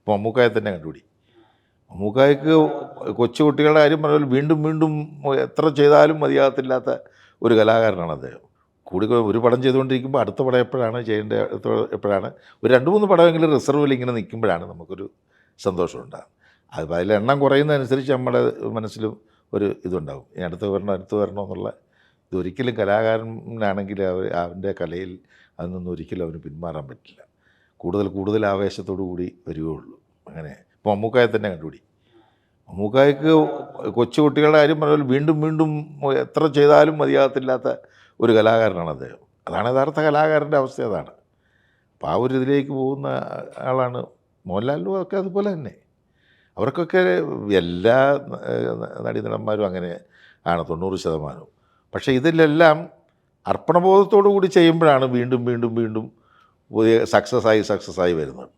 ഇപ്പോൾ മമ്മൂക്കായെ തന്നെ കണ്ടുപിടി. മമ്മൂക്കായ്ക്ക് കൊച്ചു കുട്ടികളുടെ കാര്യം പറഞ്ഞാൽ വീണ്ടും വീണ്ടും എത്ര ചെയ്താലും മതിയാകത്തില്ലാത്ത ഒരു കലാകാരനാണ് അദ്ദേഹം. കൂടി ഒരു പടം ചെയ്തുകൊണ്ടിരിക്കുമ്പോൾ അടുത്ത പടം എപ്പോഴാണ് ചെയ്യേണ്ടത്, എപ്പോഴാണ് ഒരു 2-3 പടമെങ്കിലും റിസർവിൽ ഇങ്ങനെ നിൽക്കുമ്പോഴാണ് നമുക്കൊരു സന്തോഷം ഉണ്ടാകും. അത് അതിൽ എണ്ണം കുറയുന്നതനുസരിച്ച് നമ്മുടെ മനസ്സിലും ഒരു ഇതുണ്ടാകും, ഈ അടുത്ത് വരണം എന്നുള്ള. ഇതൊരിക്കലും കലാകാരനാണെങ്കിൽ അവൻ്റെ കലയിൽ അതിൽ നിന്നും ഒരിക്കലും അവന് പിന്മാറാൻ പറ്റില്ല. കൂടുതൽ ആവേശത്തോടു കൂടി വരികയുള്ളൂ. അങ്ങനെ ഇപ്പോൾ മമ്മൂക്കായെ തന്നെ കണ്ടുപിടി. മമ്മൂക്കായ്ക്ക് കൊച്ചു കുട്ടികളുടെ കാര്യം പറഞ്ഞാൽ വീണ്ടും വീണ്ടും എത്ര ചെയ്താലും മതിയാകത്തില്ലാത്ത ഒരു കലാകാരനാണ് അദ്ദേഹം. അതാണ് യഥാർത്ഥ കലാകാരൻ്റെ അവസ്ഥ അതാണ്. അപ്പോൾ ആ ഒരു ഇതിലേക്ക് പോകുന്ന ആളാണ് മോഹൻലാലിനും. ഒക്കെ അതുപോലെ തന്നെ അവർക്കൊക്കെ എല്ലാ നടീനടന്മാരും അങ്ങനെ ആണ് 90%. പക്ഷേ ഇതിലെല്ലാം അർപ്പണബോധത്തോടു കൂടി ചെയ്യുമ്പോഴാണ് വീണ്ടും വീണ്ടും വീണ്ടും പുതിയ സക്സസ്സായി വരുന്നത്.